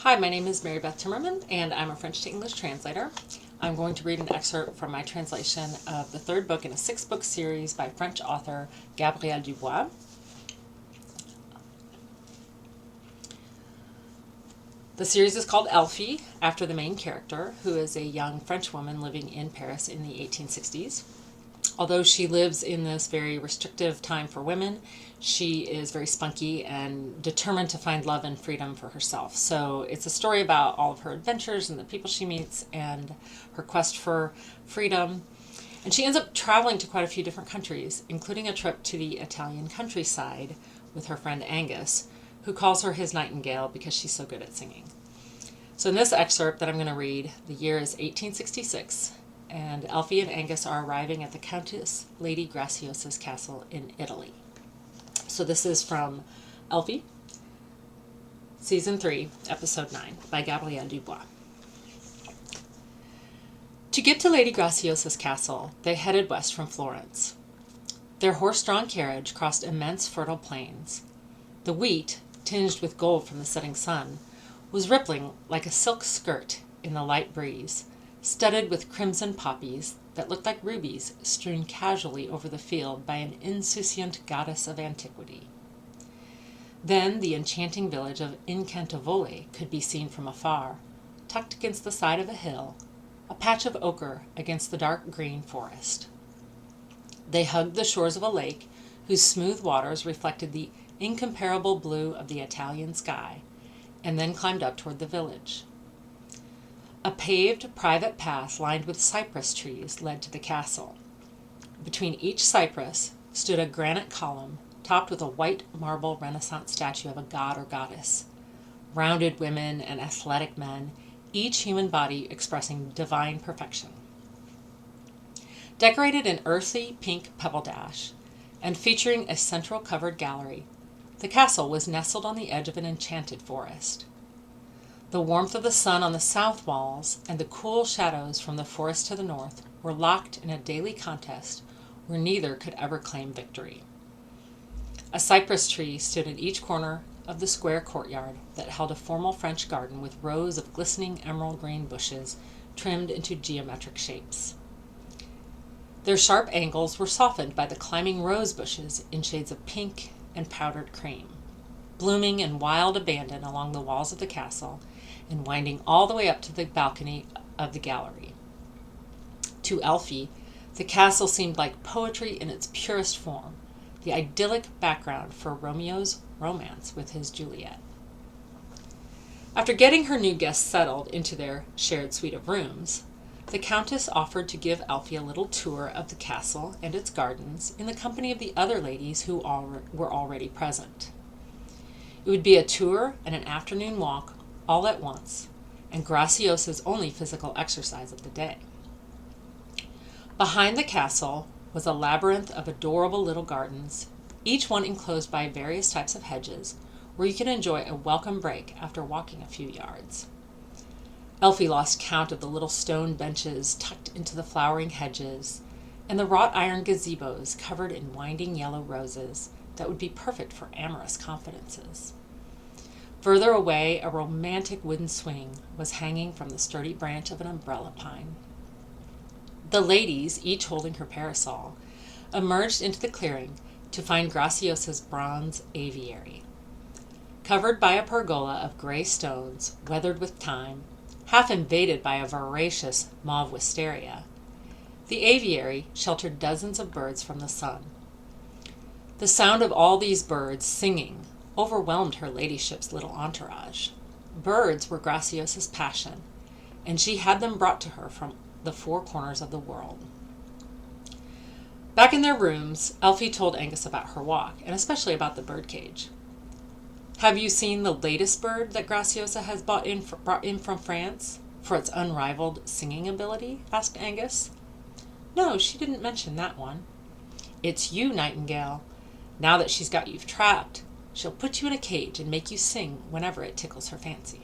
Hi, my name is Marybeth Timmerman, and I'm a French to English translator. I'm going to read an excerpt from my translation of the third book in a 6-book series by French author Gabrielle Dubois. The series is called Elfie, after the main character, who is a young French woman living in Paris in the 1860s. Although she lives in this very restrictive time for women, she is very spunky and determined to find love and freedom for herself. So it's a story about all of her adventures and the people she meets and her quest for freedom. And she ends up traveling to quite a few different countries, including a trip to the Italian countryside with her friend Angus, who calls her his nightingale because she's so good at singing. So in this excerpt that I'm going to read, the year is 1866. And Elfie and Angus are arriving at the Countess Lady Graciosa's castle in Italy. So this is from Elfie, Season 3, Episode 9, by Gabrielle Dubois. To get to Lady Graciosa's castle, they headed west from Florence. Their horse-drawn carriage crossed immense fertile plains. The wheat, tinged with gold from the setting sun, was rippling like a silk skirt in the light breeze, studded with crimson poppies that looked like rubies strewn casually over the field by an insouciant goddess of antiquity. Then the enchanting village of Incantovole could be seen from afar, tucked against the side of a hill, a patch of ochre against the dark green forest. They hugged the shores of a lake whose smooth waters reflected the incomparable blue of the Italian sky, and then climbed up toward the village. A paved private path lined with cypress trees led to the castle. Between each cypress stood a granite column topped with a white marble Renaissance statue of a god or goddess. Rounded women and athletic men, each human body expressing divine perfection. Decorated in earthy pink pebble dash and featuring a central covered gallery, the castle was nestled on the edge of an enchanted forest. The warmth of the sun on the south walls and the cool shadows from the forest to the north were locked in a daily contest where neither could ever claim victory. A cypress tree stood at each corner of the square courtyard that held a formal French garden with rows of glistening emerald green bushes trimmed into geometric shapes. Their sharp angles were softened by the climbing rose bushes in shades of pink and powdered cream, blooming in wild abandon along the walls of the castle and winding all the way up to the balcony of the gallery. To Elfie, the castle seemed like poetry in its purest form, the idyllic background for Romeo's romance with his Juliet. After getting her new guests settled into their shared suite of rooms, the Countess offered to give Elfie a little tour of the castle and its gardens in the company of the other ladies who were already present. It would be a tour and an afternoon walk all at once, and Graciosa's only physical exercise of the day. Behind the castle was a labyrinth of adorable little gardens, each one enclosed by various types of hedges, where you could enjoy a welcome break after walking a few yards. Elfie lost count of the little stone benches tucked into the flowering hedges, and the wrought iron gazebos covered in winding yellow roses that would be perfect for amorous confidences. Further away, a romantic wooden swing was hanging from the sturdy branch of an umbrella pine. The ladies, each holding her parasol, emerged into the clearing to find Graciosa's bronze aviary. Covered by a pergola of gray stones, weathered with time, half invaded by a voracious mauve wisteria, the aviary sheltered dozens of birds from the sun. The sound of all these birds singing overwhelmed her ladyship's little entourage. Birds were Graciosa's passion, and she had them brought to her from the four corners of the world. Back in their rooms, Elfie told Angus about her walk, and especially about the birdcage. "Have you seen the latest bird that Graciosa has brought in from France for its unrivaled singing ability?" asked Angus. "No, she didn't mention that one." "It's you, Nightingale. Now that she's got you trapped, she'll put you in a cage and make you sing whenever it tickles her fancy."